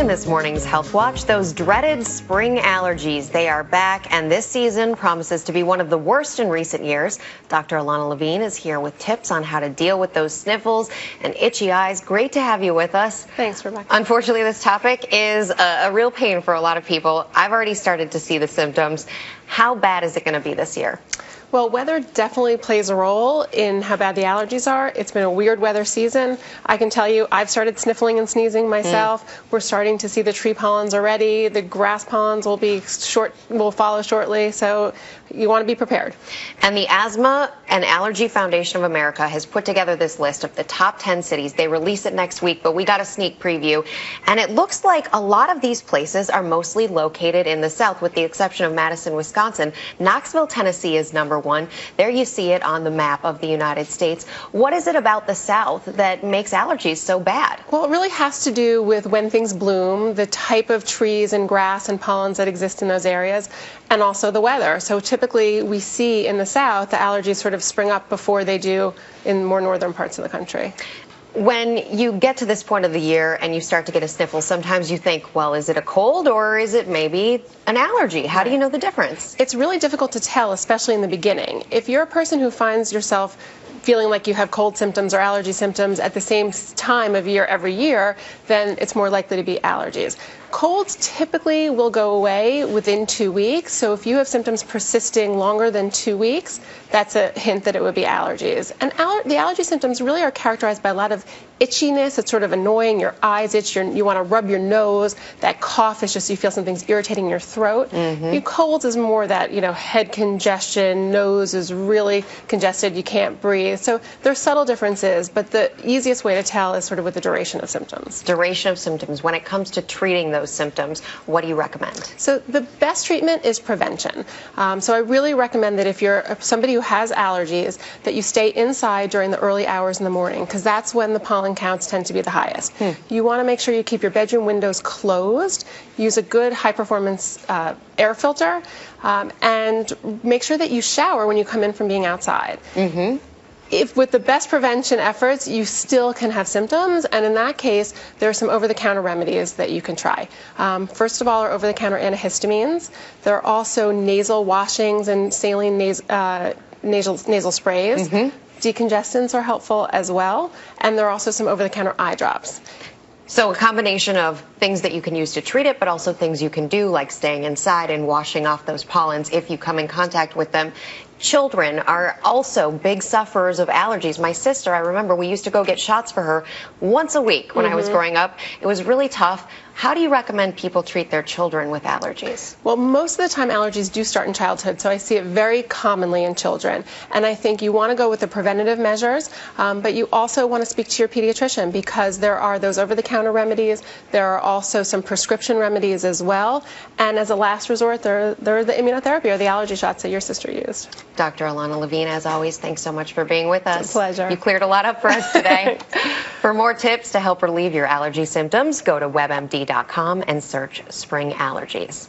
In this morning's Health Watch, those dreaded spring allergies, they are back, and this season promises to be one of the worst in recent years. Dr. Alanna Levine is here with tips on how to deal with those sniffles and itchy eyes. Great to have you with us. Thanks, Rebecca. Unfortunately, this topic is a real pain for a lot of people. I've already started to see the symptoms. How bad is it going to be this year? Well, weather definitely plays a role in how bad the allergies are. It's been a weird weather season. I can tell you, I've started sniffling and sneezing myself. We're starting to see the tree pollens already. The grass pollens will follow shortly. So you want to be prepared. And the Asthma and Allergy Foundation of America has put together this list of the top 10 cities. They release it next week, but we got a sneak preview. And it looks like a lot of these places are mostly located in the South, with the exception of Madison, Wisconsin. Knoxville, Tennessee is number one. There you see it on the map of the United States. What is it about the South that makes allergies so bad? Well, it really has to do with when things bloom, the type of trees and grass and pollens that exist in those areas, and also the weather. So typically we see in the South the allergies sort of spring up before they do in more northern parts of the country. When you get to this point of the year and you start to get a sniffle, sometimes you think, well, is it a cold or is it maybe an allergy? How do you know the difference? It's really difficult to tell, especially in the beginning. If you're a person who finds yourself feeling like you have cold symptoms or allergy symptoms at the same time of year every year, then it's more likely to be allergies. Colds typically will go away within 2 weeks, so if you have symptoms persisting longer than 2 weeks, that's a hint that it would be allergies. And the allergy symptoms really are characterized by a lot of itchiness. It's sort of annoying. Your eyes itch. You want to rub your nose. That cough is just you feel something's irritating your throat. Your colds is more that, head congestion, nose is really congested, you can't breathe. So there's subtle differences, but the easiest way to tell is sort of with the duration of symptoms. Duration of symptoms. When it comes to treating those symptoms, what do you recommend? So the best treatment is prevention. So I really recommend that if you're somebody who has allergies, that you stay inside during the early hours in the morning, because that's when the pollen counts tend to be the highest. You want to make sure you keep your bedroom windows closed, use a good high-performance air filter, and make sure that you shower when you come in from being outside. If with the best prevention efforts, you still can have symptoms, and in that case, there are some over-the-counter remedies that you can try. First of all are over-the-counter antihistamines. There are also nasal washings and saline nasal sprays. Decongestants are helpful as well, and there are also some over-the-counter eye drops. So a combination of things that you can use to treat it, but also things you can do, like staying inside and washing off those pollens if you come in contact with them. Children are also big sufferers of allergies. My sister, I remember we used to go get shots for her once a week when I was growing up. It was really tough. How do you recommend people treat their children with allergies? Well, most of the time allergies do start in childhood, so I see it very commonly in children. And I think you want to go with the preventative measures, but you also want to speak to your pediatrician, because there are those over-the-counter remedies. There are also some prescription remedies as well. And as a last resort, there are the immunotherapy or the allergy shots that your sister used. Dr. Alanna Levine, as always, thanks so much for being with us. It's a pleasure. You cleared a lot up for us today. For more tips to help relieve your allergy symptoms, go to WebMD.com and search spring allergies.